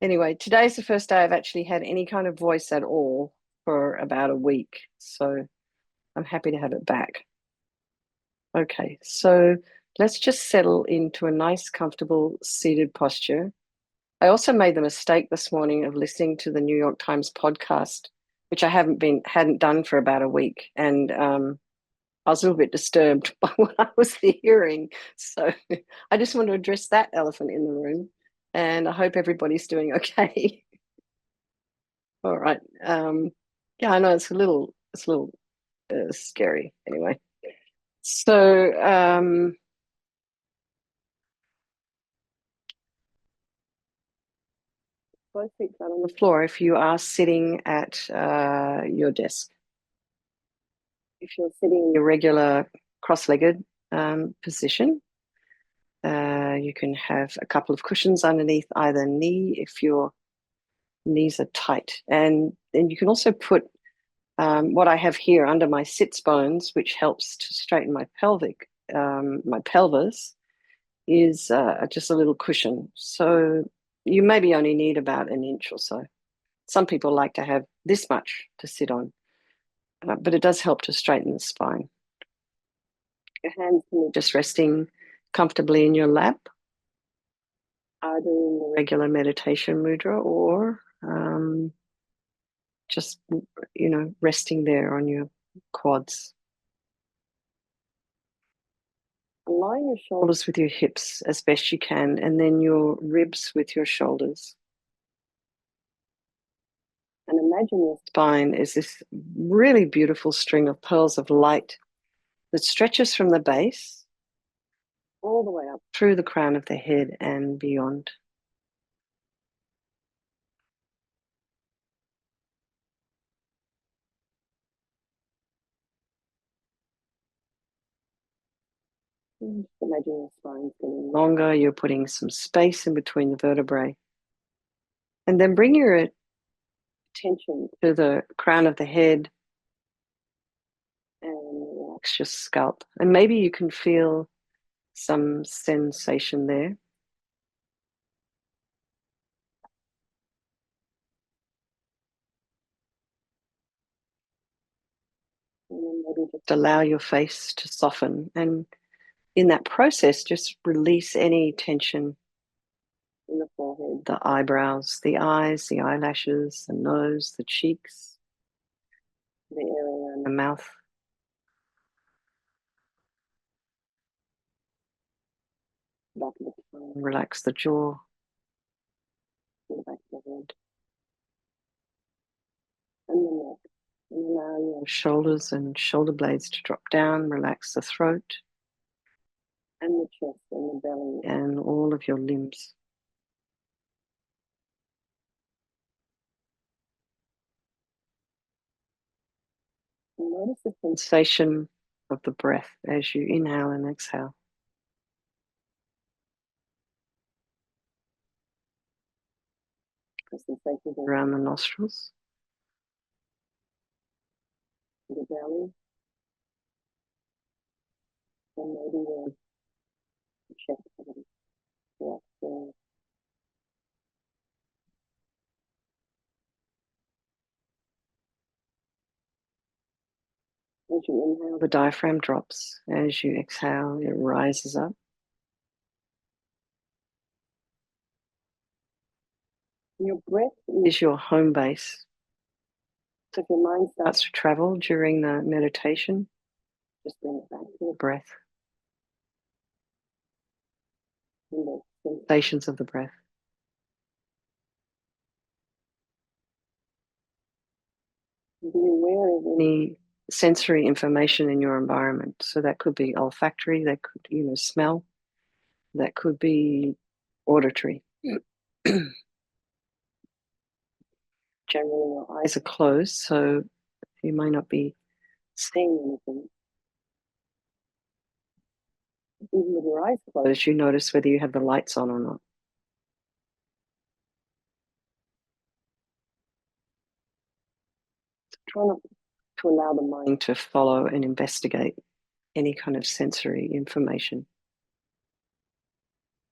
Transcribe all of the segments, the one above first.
Anyway, today's the first day I've actually had any kind of voice at all for about a week. So I'm happy to have it back. Okay, so let's just settle into a nice, comfortable seated posture. I also made the mistake this morning of listening to the New York Times podcast, which I hadn't done for about a week, and I was a little bit disturbed by what I was hearing. So I just want to address that elephant in the room, and I hope everybody's doing okay. All right. Yeah, I know it's a little scary anyway. So, both feet flat on the floor if you are sitting at your desk. If you're sitting in your regular cross-legged position, you can have a couple of cushions underneath either knee if your knees are tight. And then you can also put what I have here under my sits bones, which helps to straighten my pelvis, is just a little cushion. So you maybe only need about an inch or so. Some people like to have this much to sit on, but it does help to straighten the spine. Your hands can be just resting comfortably in your lap, either in the regular meditation mudra or just, resting there on your quads. Align your shoulders with your hips as best you can, and then your ribs with your shoulders. And imagine your spine is this really beautiful string of pearls of light that stretches from the base all the way up through the crown of the head and beyond. Just imagine your spine getting longer. You're putting some space in between the vertebrae. And then bring your attention to the crown of the head and relax your scalp. And maybe you can feel some sensation there. And then maybe just allow your face to soften. And in that process, just release any tension in the forehead, the eyebrows, the eyes, the eyelashes, the nose, the cheeks, the area around the mouth. Back of the tongue, relax the jaw, the back of the head, and the neck. And allow your shoulders and shoulder blades to drop down, relax the throat, and the chest, and the belly, and all of your limbs. And notice the sensation of the breath as you inhale and exhale. The sensations around the nostrils, the belly, and maybe the chest. Yes, as you inhale, the diaphragm drops. As you exhale, it rises up. Your breath is your home base. So if your mind starts to travel during the meditation, just bring it back to the breath and the sensations of the breath. Be aware of any sensory information in your environment. So that could be olfactory, that could, smell, that could be auditory. Generally, your eyes are closed, so you may not be seeing anything. Even with your eyes closed, you notice whether you have the lights on or not. Try not to allow the mind to follow and investigate any kind of sensory information.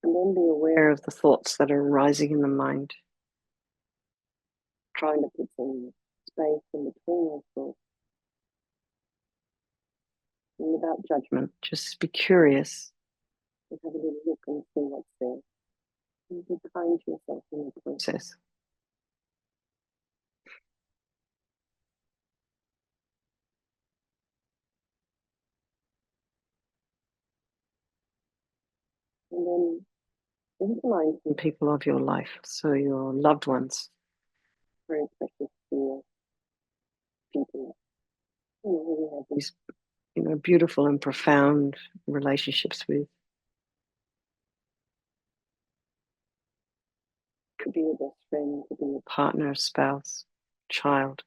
And then be aware of the thoughts that are arising in the mind. trying to put some space in between those thoughts. And without judgment, just be curious and have a little look and see what's there. And be kind to yourself in the process. And then visualize the people of your life, so your loved ones, very precious to you, people, who you have these, beautiful and profound relationships with. Could be your best friend, could be your partner, spouse, child.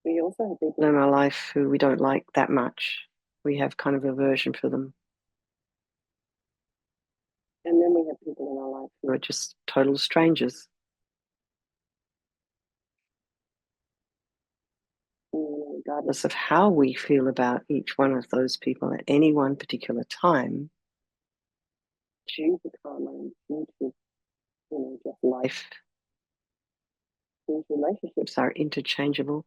We also have people in our life who we don't like that much. We have kind of aversion for them. And then we have people in our life who are just total strangers. Regardless of how we feel about each one of those people at any one particular time, due to karma and due to, just life, these relationships are interchangeable.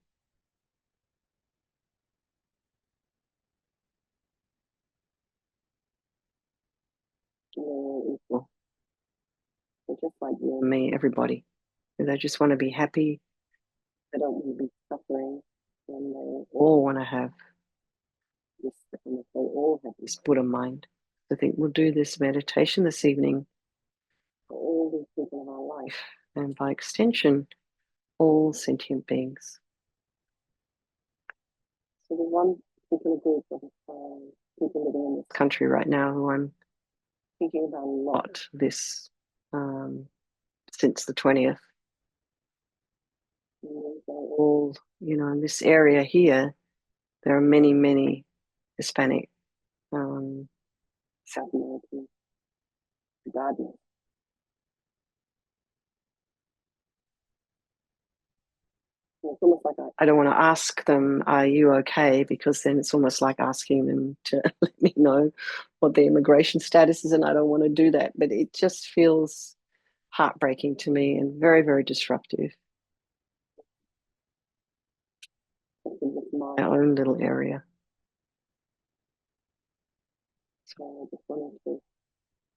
They're all equal. They're just like you and me, everybody. They just want to be happy. They don't want to be suffering. And they all want to have this, and if they all have this Buddha mind. I think we'll do this meditation this evening for all these people in our life, and by extension, all sentient beings. So there's one particular group of people living in this country right now who I'm thinking about a lot this since the 20th. And they're all, in this area here, there are many, many Hispanic, South American gardeners. It's almost like I don't want to ask them, are you okay? Because then it's almost like asking them to let me know what their immigration status is, and I don't want to do that. But it just feels heartbreaking to me and very, very disruptive. It's my own little area. So I just wanted to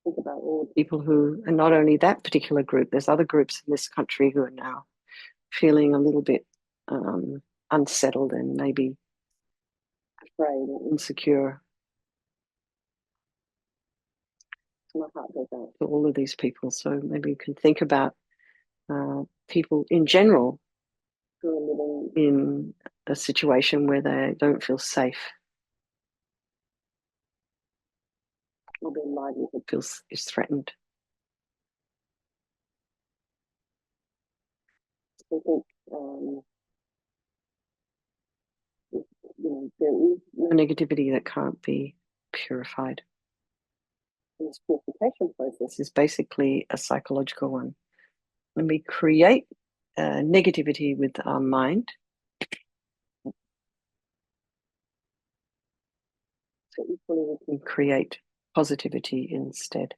think about all the people who, and not only that particular group, there's other groups in this country who are now feeling a little bit unsettled and maybe afraid and insecure. My heart goes out to all of these people. So maybe you can think about people in general who are living in a situation where they don't feel safe, or their livelihood is threatened. I think there is no negativity that can't be purified. And this purification process is basically a psychological one. When we create negativity with our mind, so equally we can create positivity instead.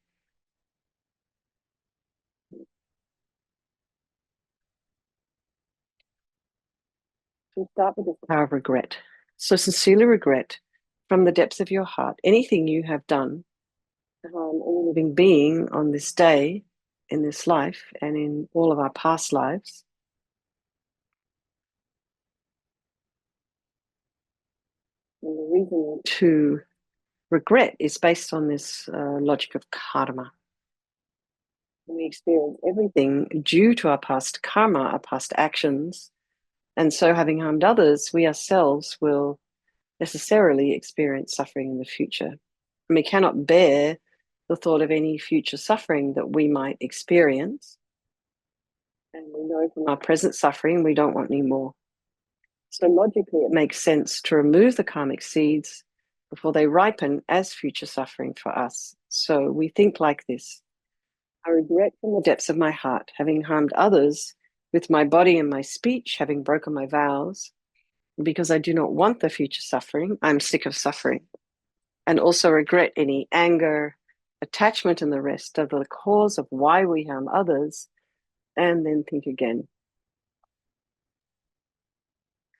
So start with the power of regret. So sincerely regret from the depths of your heart anything you have done to harm any living being on this day, in this life, and in all of our past lives. And the reason to regret is based on this logic of karma. We experience everything due to our past karma, our past actions, and so having harmed others, we ourselves will necessarily experience suffering in the future. And we cannot bear the thought of any future suffering that we might experience. And we know from our present suffering, we don't want any more. So logically, it makes sense to remove the karmic seeds before they ripen as future suffering for us. So we think like this: I regret from the depths of my heart having harmed others with my body and my speech, having broken my vows. Because I do not want the future suffering, I'm sick of suffering. And also regret any anger, attachment, and the rest of the cause of why we harm others, and then think again.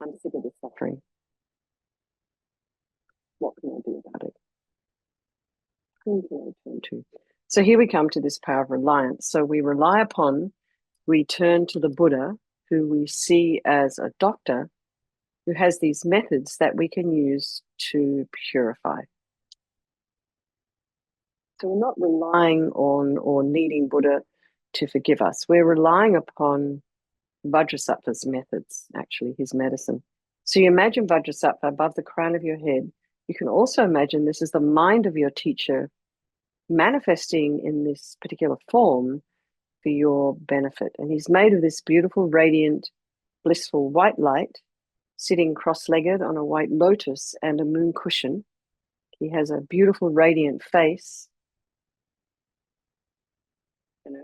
I'm sick of this suffering. What can I do about it? Who can I turn to? So here we come to this power of reliance. So we turn to the Buddha, who we see as a doctor, who has these methods that we can use to purify. So we're not relying on or needing Buddha to forgive us. We're relying upon Vajrasattva's methods, actually, his medicine. So you imagine Vajrasattva above the crown of your head. You can also imagine this is the mind of your teacher manifesting in this particular form for your benefit. And he's made of this beautiful, radiant, blissful white light, sitting cross-legged on a white lotus and a moon cushion. He has a beautiful, radiant face.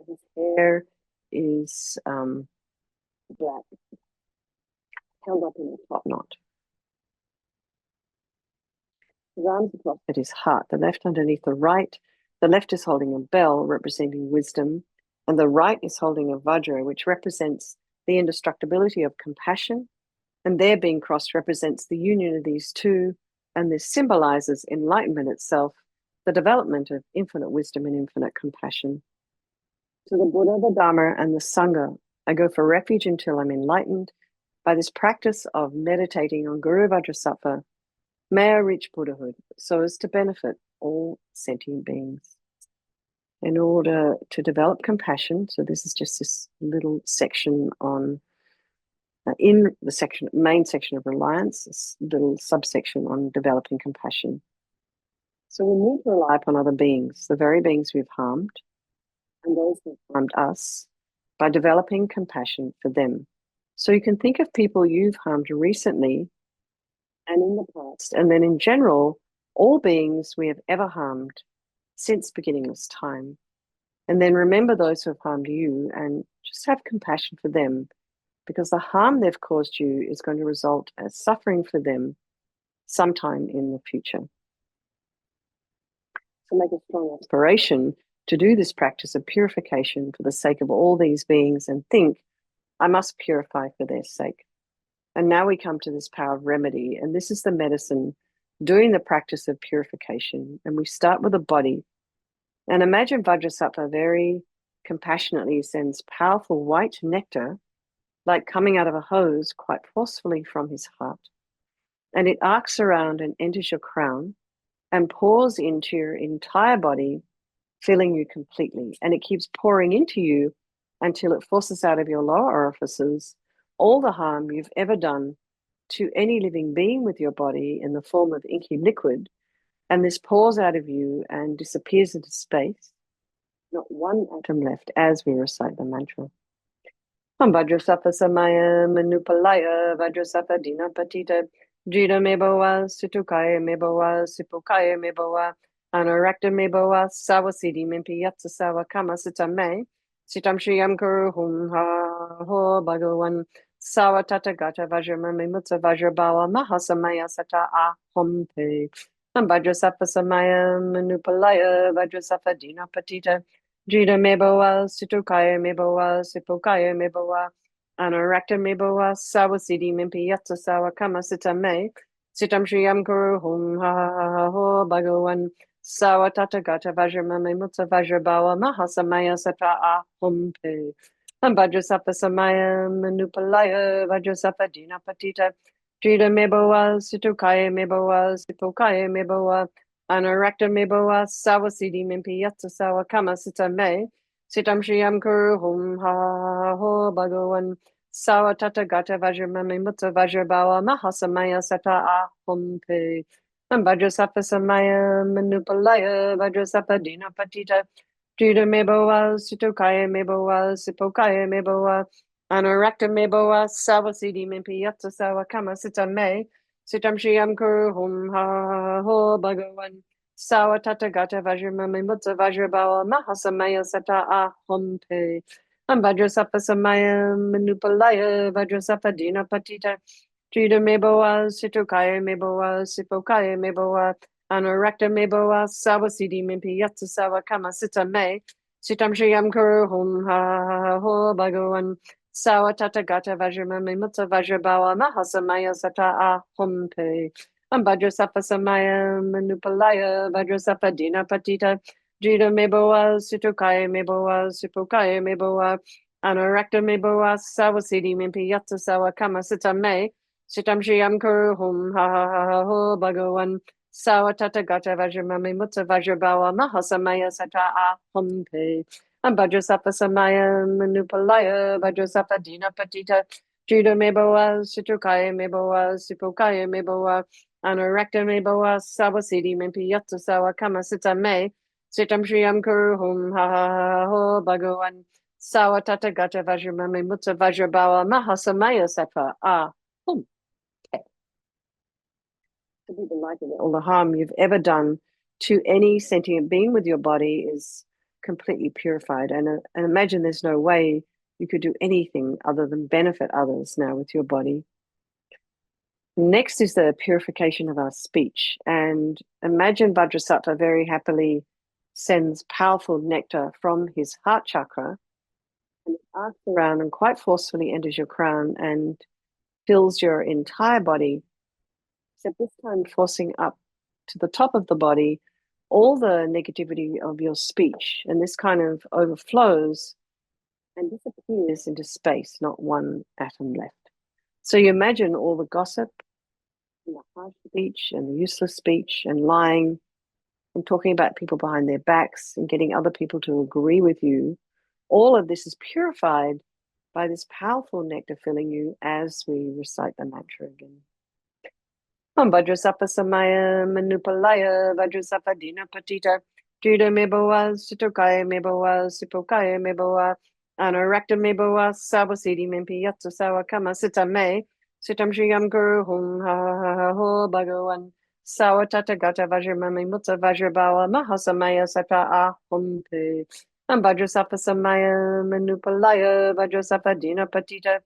His hair is black, held up in a top knot. His arms across at his heart, the left underneath the right. The left is holding a bell representing wisdom, and the right is holding a vajra, which represents the indestructibility of compassion. And their being crossed represents the union of these two, and this symbolizes enlightenment itself, the development of infinite wisdom and infinite compassion. To the Buddha, the Dharma, and the Sangha, I go for refuge until I'm enlightened. By this practice of meditating on Guru Vajrasattva, may I reach Buddhahood so as to benefit all sentient beings. In order to develop compassion, so this is just this little section on, in the main section of reliance, this little subsection on developing compassion. So we need to rely upon other beings, the very beings we've harmed, and those who have harmed us, by developing compassion for them. So you can think of people you've harmed recently and in the past, and then in general, all beings we have ever harmed since beginningless time. And then remember those who have harmed you and just have compassion for them, because the harm they've caused you is going to result as suffering for them sometime in the future. So make a strong aspiration to do this practice of purification for the sake of all these beings, and think, I must purify for their sake. And now we come to this power of remedy, and this is the medicine doing the practice of purification. And we start with the body. And imagine Vajrasattva very compassionately sends powerful white nectar, like coming out of a hose, quite forcefully from his heart. And it arcs around and enters your crown and pours into your entire body, filling you completely. And it keeps pouring into you until it forces out of your lower orifices all the harm you've ever done to any living being with your body in the form of inky liquid. And this pours out of you and disappears into space. Not one atom left as we recite the mantra. Vajrasattva samaya manupalaya Vajrasattva dinapatita Jita meboa situkaya meboa sipukaya meboa Anarakta meboa sawasidi mimpi yatsa sawa kama sitame Sitam Shriyam Guru Hum Ha Ho Bhagavan Sawa Tata Gata Vajramami Mutsa Vajrabawa Mahasamaya Sata Ahom Pe Vajrasattva Samaya Manupalaya Vajrasattva Dina Patita Jita Meboa Situkaya Meboa Sipukaya Meboa Anarakta Meboa Sawasidi Mimpi Yatsa Sawa Kama Sitame Sitam Shriyam Guru Hum Ha Ho Bhagavan Sawa Tata Gata Vajramami Mutsa Vajrabawa Mahasamaya Sata Ahom Pe Vajrasattva Samaya Manupalaya Vajrasattva Dina Patita Jita Meboa Situkaya Meboa Sipukaya Meboa Anarakta Meboa Sawasidi Mimpi Yatsa Sawa Kama Sitame Sitam Shriyam Guru Hum Ha Ho Bhagavan Sawa Tata Gata Vajramami Mutsa Vajrabawa Mahasamaya Sata Ahom Pe Vajrasattva Samaya Manupalaya Vajrasattva Dina Patita Jita Meboa Situkaya Meboa Sipokaya Meboa Anarakta Meboa Sawasidi Mimpi Yatsa Sawa Kama Sitame Sitam Shriyam Guru Hum Ha Ho Bhagavan Sawa Tata Gata Vajramami Mutsa Vajrabawa Mahasamaya Sata Ahom Pe Vajrasattva Samaya Manupalaya Vajrasattva Dina Patita Jita Meboa Situkaya Meboa Sipokaya Meboa Anarakta Meboa Sawasidi Mimpi Yatsa Sawa Kama Sitame Sitam Shriyam Guru Hum Ha Ho Bhagavan Sawa Tata Gata Vajramami Mutta Vajrabawa Mahasamaya Sata Ahumpe. Vajrasafa Samaya Manupalaya Vajrasafa Dina Patita Jida Meboa Sutukaya Meboa Supukaya Meboa Anorakta Meboa Sawasidi Mimpi Yatsa Sawa Kama Sita Me Sitam Shiyam Kuru Hum Ha Ha Ha Ha Ho Bhagawan Sawa Tata Gata Vajramami Mutta Vajrabawa Mahasamaya Sata Ahumpe. Vajrasafa Samaya Manupalaya Vajrasafa Dina Patita Judo Meboa Sutukaya Meboa Supukaya Meboa Anorakta Meboa Sawasidi Mimpi Yatsa Sawa Kama Sita Me Sitam Shriyam Kuru Hum Ha Ha Ha Ho Bhagawan Sawa Tata Gata Vajramami Mutta Vajrabawa Mahasamaya Sattva Hum. Okay. To be delighted that all the harm you've ever done to any sentient being with your body is completely purified. And imagine there's no way you could do anything other than benefit others now with your body. Next is the purification of our speech. And imagine Vajrasattva very happily sends powerful nectar from his heart chakra and it arcs around and quite forcefully enters your crown and fills your entire body, except this time forcing up to the top of the body all the negativity of your speech. And this kind of overflows and disappears into space, not one atom left. So you imagine all the gossip and the harsh speech and the useless speech and lying and talking about people behind their backs and getting other people to agree with you. All of this is purified by this powerful nectar filling you as we recite the mantra again. Vajrasafa Samaya Manupalaya Vajrasafa Dina Patita Juda Meboa Sutukaya Meboa Supokaya Meboa Anorakta Meboa Sabasidi Mimpi Yatsa Sawa Kama Sita Me Sitam Shriyam Guru Hum Ha Ha Ha Ho Bhagawan Sawa Tata Gata Vajramami Mutta Vajrabawa Mahasamaya Sata Ahumpe Vajrasafa Samaya Manupalaya Vajrasafa Dina Patita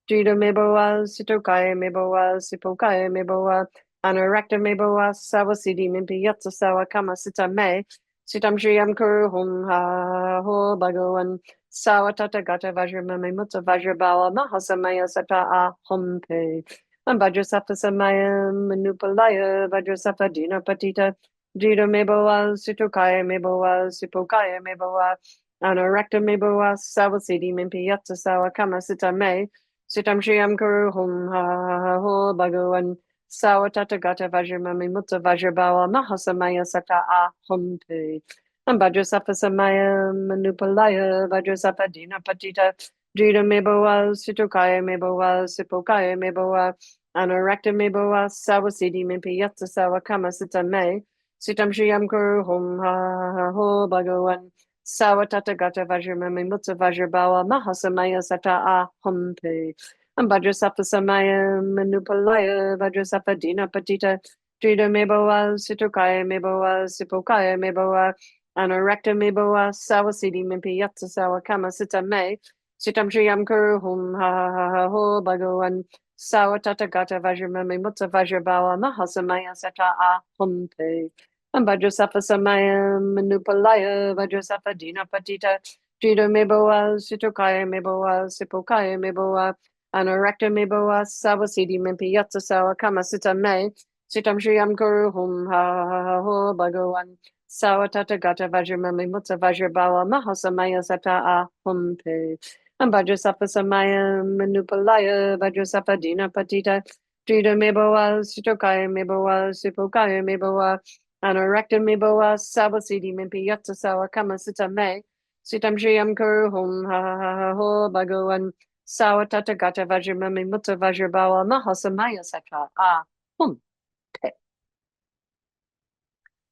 Juda Meboa Sutukaya Meboa Supokaya Meboa Anorakta Meboa Sawasidi Mimpi Yatsa Sawa Kama Sita Me Sitam Shriyam Kuru Hum Ha Ho Bhagawan Sawa Tata Gata Vajramami Mutta Vajrabawa Mahasamaya Sata Ahumpe Vajrasafa Samaya Manupalaya Vajrasafa Dina Patita Jida Meboa Sutukaya Meboa Supokaya Meboa Anorakta Meboa Sawasidi Mimpi Yatsa Sawa Kama Sita Me Sitam Shriyam Kuru Hum Ha Ho Bhagawan Sawa Tata Gata Vajramami Mutta Vajrabawa Mahasamaya Sata Ahumpe Vajrasafa Samaya Manupalaya Vajrasafa Dina Patita Jida Meboa Sutukaya Meboa Supokaya Meboa Anorakta Meboa Sawasidi Mimpi Yatsa Sawa Kama Sita Me Sitam Shriyam Kuru Hum Ha Ho Bhagawan Sawa Tata Gata Vajramami Mutta Vajrabawa Mahasamaya Sata Ahumpe Vajrasafa Samaya Manupalaya Vajrasafa Dina Patita Jida Meboa Sutukaya Meboa Supokaya Meboa Anorakta Meboa Sawasidi Mimpi Yatsa Sawa Kama Sita Me Sitam Shriyam Kuru Hum Ha Ho Bhagawan Sawa Tata Gata Vajramami Mutta Vajrabawa Mahasamaya Sata Ahumpe Vajrasafa Samaya Manupalaya Vajrasafa Dina Patita Jida Meboa Sutukaya Meboa Supokaya Meboa Anorakta Meboa Sawasidi Mimpi Yatsa Sawa Kama Sita Me Sitam Shriyam Kuru Hum Ha Ho Bhagawan Sawa Tata Gata Vajramami Mutta Vajrabawa Mahasamaya Sata Ahumpe Vajrasafa Samaya Manupalaya Vajrasafa Dina Patita Jida Meboa Sutukaya Meboa Supokaya Meboa Anorakta Meboa Sawasidi Mimpi Yatsa Sawa Kama Sita Me Sitam Shriyam Kuru Hum Ha Ho Bhagawan Sawa Tata Gata Vajramami Mutta Vajrabawa Mahasamaya Sata Ahumpe.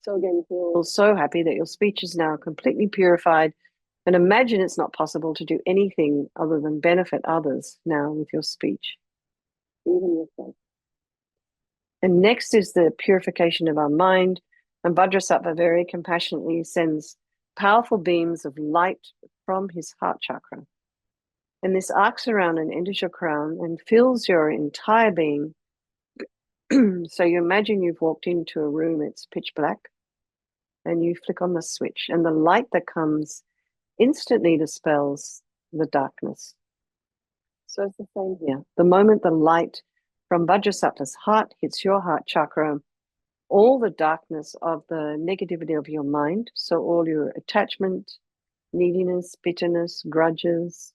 So again, feel so happy that your speech is now completely purified. And imagine it's not possible to do anything other than benefit others now with your speech, even yourself. And next is the purification of our mind. And Vajrasattva very compassionately sends powerful beams of light from his heart chakra. And this arcs around and enters your crown and fills your entire being. So you imagine you've walked into a room, it's pitch black, and you flick on the switch, and the light that comes instantly dispels the darkness. So it's the same here. The moment the light from Vajrasattva's heart hits your heart chakra, all the darkness of the negativity of your mind, so all your attachment, neediness, bitterness, grudges,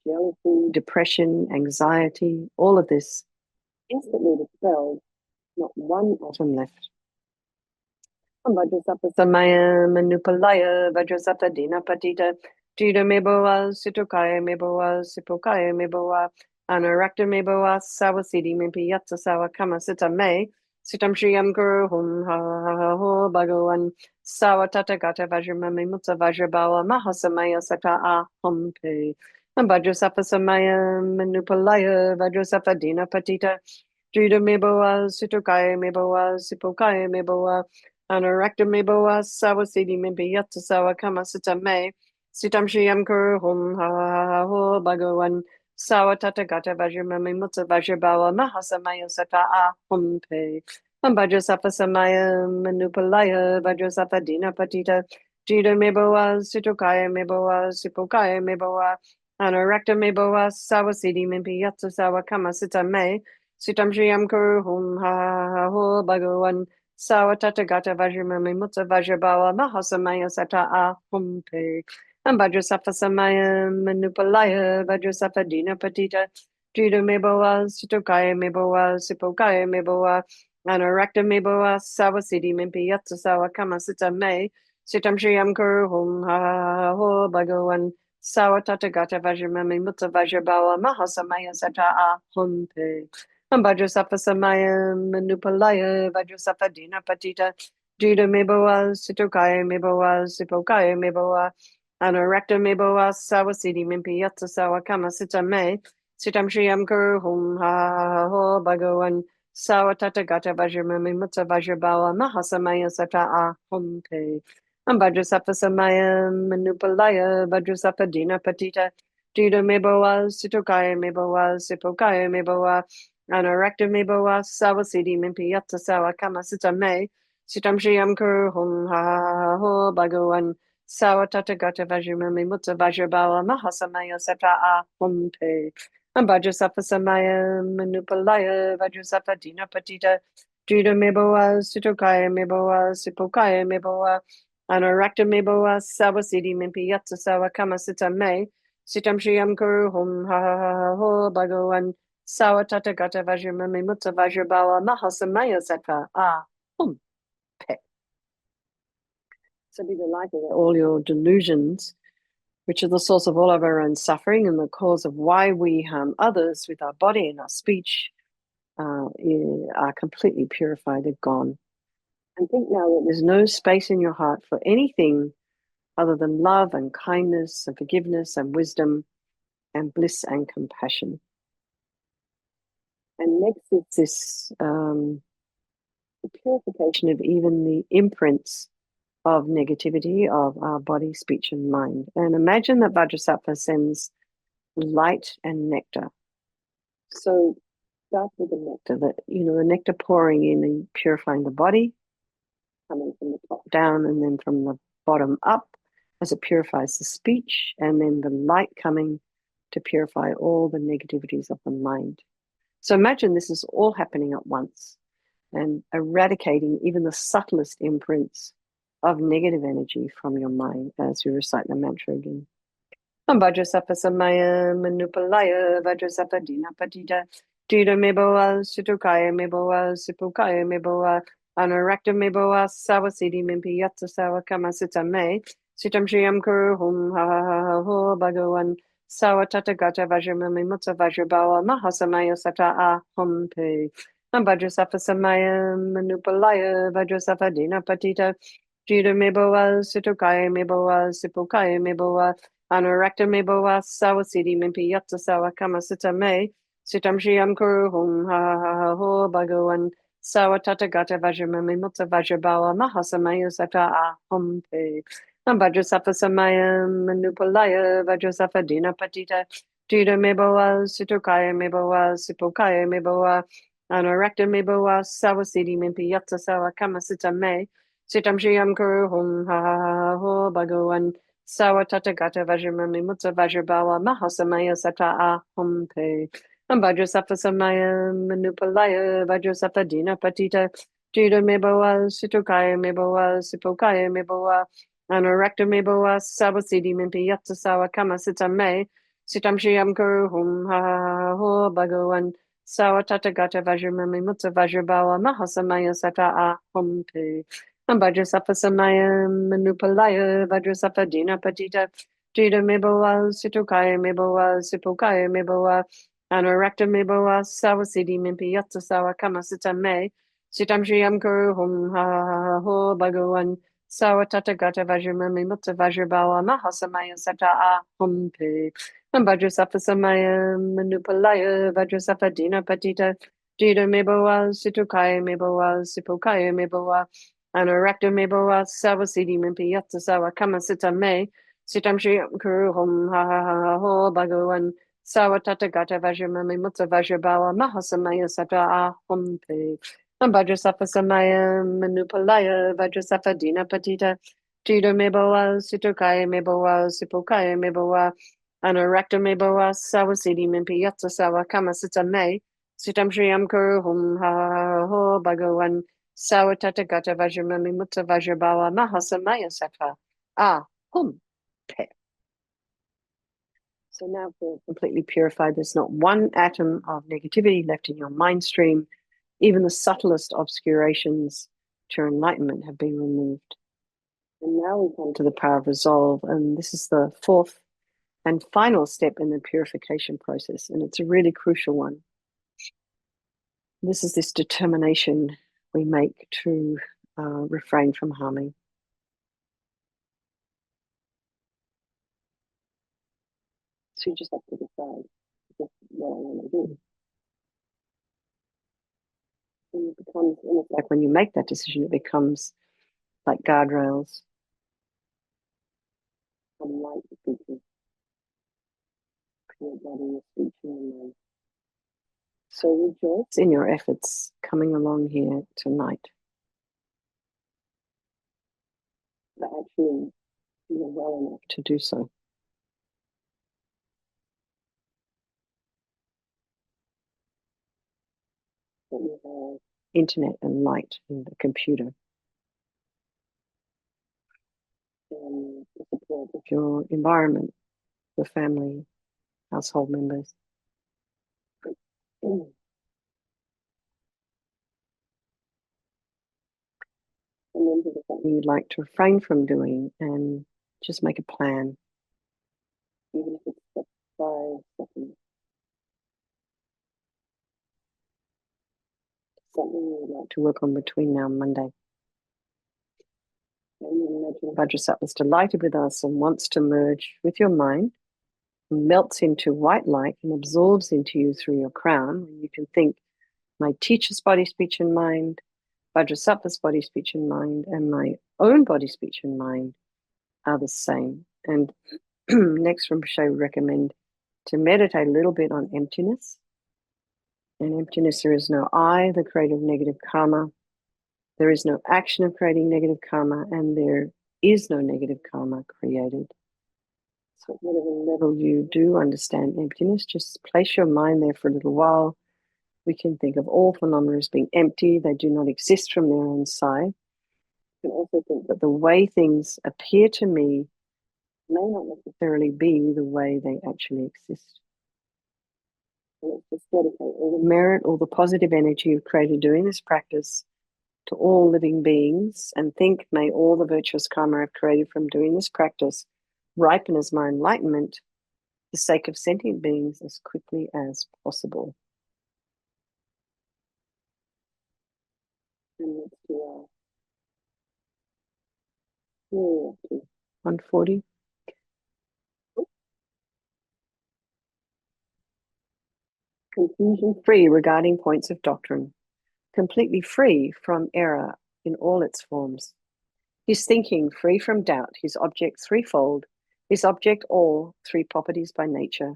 jealousy, depression, anxiety, all of this instantly dispelled, not one atom left. Vajrasattva samaya manupalaya Vajrasattva dinapatita Jida meboa situkaya meboa sipokaya meboa anarakta meboa sawasidi mimpi yatsa sawa kama sita me sitam shriyam guru hum ha ha ha ho bhagavan sawa tata gata vajramami mutsa vajrabawa mahasamaya sata a hum pe Vajrasattva samaya manupalaya Vajrasattva dinapatita Jida meboa situkaya meboa sipokaya meboa Anarakta meboa sawa sidi mimpi yatsa sawa kama sita me sitam shiyam kuru hum ha ha ha ho bhagavan sawa tata gata vajramami mutsa vajrabawa mahasamaya sata a hum pe Vajrasattva samaya manupalaya Vajrasattva dinapatita Jida meboa situkaya meboa sipokaya meboa Anarakta meboa sawa sidi mimpi yatsa sawa kama sita me sitam shiyam kuru hum ha ha ha ho bhagavan Sawa tata gata vajramami mutsa vajrabawa mahasamaya sata a humpe. Vajrasattva samaya manupalaya Vajrasattva dinapatita Jida meboa situkaya meboa sipokaya meboa Anarakta meboa sawa sidi mimpi yatsa sawa kama sita me sitam shriyam kuru hum ha ha ha ho bhagavan sawa tata gata vajramami mutsa vajrabawa mahasamaya sata a humpe. Vajrasattva samaya manupalaya Vajrasattva dinapatita Jida meboa situkaya meboa sipokaya meboa Anarakta meboa sawasidi mimpi yatsa sawa kama sita me sitam shriyam kuru hum ha ha ha ho bhagavan sawa tata gata vajramami mutsa vajrabawa mahasamaya sata a hum pe Vajrasattva samaya manupalaya Vajrasattva dinapatita Jida meboa situkaya meboa sipokaya meboa Anarakta meboa sawa sidi mimpi yatsa sawa kama sita me sitam shriyam kuru hum ha ha ha ho bhagavan sawa tata gata vajramami mutsa vajrabawa mahasamaya sata a hum pe Vajrasattva samaya manupalaya Vajrasattva dinapatita Jida meboa situkaya meboa sipokaya meboa Anarakta meboa sawa sidi mimpi yatsa sawa kama sita me sitam shriyam kuru hum ha ha ha ho bhagavan Sawa tata gata vajramami mutsa vajrabawa mahasamaya sata a hum pe. So be delighted that all your delusions, which are the source of all of our own suffering and the cause of why we harm others with our body and our speech, are completely purified, they're gone. And think now that there's no space in your heart for anything other than love and kindness and forgiveness and wisdom and bliss and compassion. And next is this the purification of even the imprints of negativity of our body, speech, and mind. And imagine that Vajrasattva sends light and nectar. So start with the nectar, the nectar pouring in and purifying the body, coming from the top down and then from the bottom up as it purifies the speech, and then the light coming to purify all the negativities of the mind. So imagine this is all happening at once and eradicating even the subtlest imprints of negative energy from your mind as you recite the mantra again. Vajrasattva samaya manupalaya Vajrasattva dinapatita Jida meboa situkaya meboa sipukaya meboa Anarakta meboa sawasidi mimpi yatsa sawa kama sita me sitam shriyam kuru hum ha ha ha ha ho bhagavan sawa tata gata vajramami mutsa vajrabawa mahasamaya sata a hum pe Vajrasattva samaya manupalaya Vajrasattva dinapatita Jida meboa situkaya meboa sipukaya meboa Anarakta meboa sawasidi mimpi yatsa sawa kama sita me sitam shriyam kuru hum ha ha ha ho bhagavan sawa tata gata vajramami mutsa vajrabawa mahasamaya sata a hum pe Vajrasattva samaya manupalaya Vajrasattva dinapatita Jida meboa situkaya meboa sipokaya meboa Anarakta meboa sawasidi mimpi yatsa sawa kama sita me sitam shriyam kuru hum ha ha ha ho bhagavan Sawa Tata Gata Vajramami Mutsa Vajrabawa Mahasamaya Sata Ahumpe. Vajrasafa Samaya Manupalaya Vajrasafa Dina Patita Juda Meboa Situkaya Meboa Sipokaya Meboa Anorakta Meboa Sawasidi Mimpi Yatsa Sawa Kama Sita Me Sitam Shiyam Kuru Hum Ha Ho Bhagawan Sawa Tata Gata Vajramami Mutsa Vajrabawa Mahasamaya Sata Ahumpe. Vajrasafa Samaya Manupalaya Vajrasafa Dina Patita Jida Meboa Situkaya Meboa Sipokaya Meboa Anorakta Meboa Sawasidi Mimpi Yatsa Sawa Kama Sita Me Sitam Shriam Kuru Hum Ha Ho Bhagawan Sawa Tata Gata Vajramami Mutta Vajrabawa Mahasamaya Sata Ahum Pe Vajrasafa Samaya Manupalaya Vajrasafa Dina Patita Jida Meboa Situkaya Meboa Sipokaya Meboa Anorakta Meboa Sawasidi Mimpi Yatsa Sawa Kama Sita Me Sitam Shriam Kuru Hum Ha Ho Bhagawan Sawa Tata Gata Vajramami Mutta Vajrabawa Mahasamaya Sata Ahum Pe Vajrasafa Samaya Manupalaya Vajrasafa Dina Patita Jida Meboa Situkaya Meboa Sipokaya Meboa Anorakta Meboa Sawasidi Mimpi Yatsa Sawa Kama Sita Me Sitam Shriam Kuru Hum Ha Ho Bhagawan Sawa Tata Gata Vajramami Mutta Vajrabawa Mahasamaya Sata Ahum Pe. So now feel completely purified. There's not one atom of negativity left in your mind stream. Even the subtlest obscurations to your enlightenment have been removed. And now we come to the power of resolve. And this is the fourth and final step in the purification process. And it's a really crucial one. This is this determination we make to refrain from harming. So you just have to decide what I want to do. And it becomes, like when you make that decision, it becomes like guardrails from light speaking, your body, your speech, and your mind. So rejoice in your efforts coming along here tonight. But actually, you're well enough to do so. That you have internet and light and the computer. And the support of your environment, your family, household members. And then do something you'd like to refrain from doing and just make a plan. Even if it's just 5 seconds. Something you would like to work on between now and Monday. And you imagine Vajrasattva is delighted with us and wants to merge with your mind, melts into white light and absorbs into you through your crown. You can think, my teacher's body, speech, and mind, Vajrasattva's body, speech, and mind, and my own body, speech, and mind are the same. And next, Rinpoche would recommend to meditate a little bit on emptiness. In emptiness, there is no I, the creator of negative karma. There is no action of creating negative karma, and there is no negative karma created. So at whatever level you do understand emptiness, just place your mind there for a little while. We can think of all phenomena as being empty. They do not exist from their own side. You can also think that the way things appear to me may not necessarily be the way they actually exist. So let's just dedicate all the merit, all the positive energy you've created doing this practice to all living beings, and think, may all the virtuous karma I've created from doing this practice ripen as my enlightenment for the sake of sentient beings as quickly as possible. And let's do our 140. Confusion free regarding points of doctrine, completely free from error in all its forms. His thinking free from doubt, his object threefold, his object all, 3 properties by nature.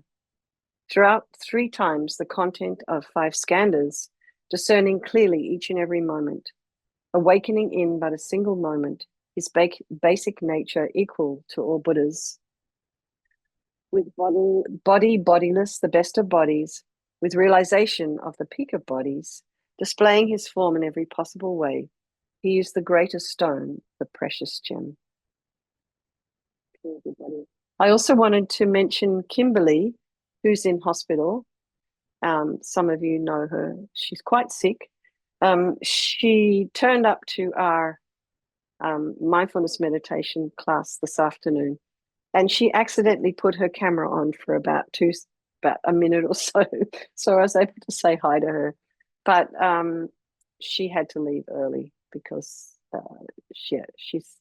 Throughout 3 times the content of 5 skandhas, discerning clearly each and every moment, awakening in but a single moment, his basic nature equal to all Buddhas, with bodiless, the best of bodies, with realization of the peak of bodies, displaying his form in every possible way. He used the greatest stone, the precious gem. I also wanted to mention Kimberly, who's in hospital. Some of you know her. She's quite sick. She turned up to our mindfulness meditation class this afternoon, and she accidentally put her camera on for about a minute or so. So I was able to say hi to her, but she had to leave early because she's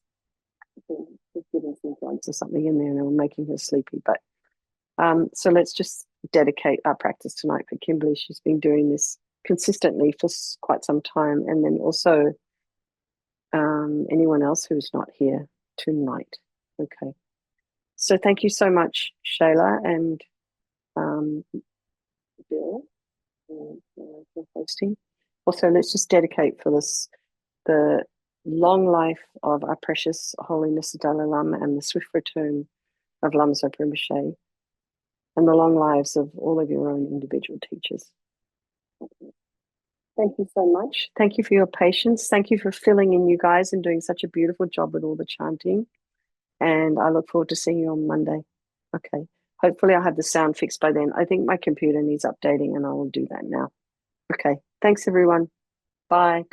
given some drugs or something in there, and they were making her sleepy. But so let's just dedicate our practice tonight for Kimberly. She's been doing this consistently for quite some time, and then also anyone else who's not here tonight. Okay. So thank you so much, Shayla and Bill, for hosting. Also, let's just dedicate for this the long life of our precious Holiness Dalai Lama and the swift return of Lama Zopa Rinpoche, and the long lives of all of your own individual teachers. Thank you so much. Thank you for your patience. Thank you for filling in, you guys, and doing such a beautiful job with all the chanting. And I look forward to seeing you on Monday. Okay. Hopefully I'll have the sound fixed by then. I think my computer needs updating, and I will do that now. Okay. Thanks, everyone. Bye.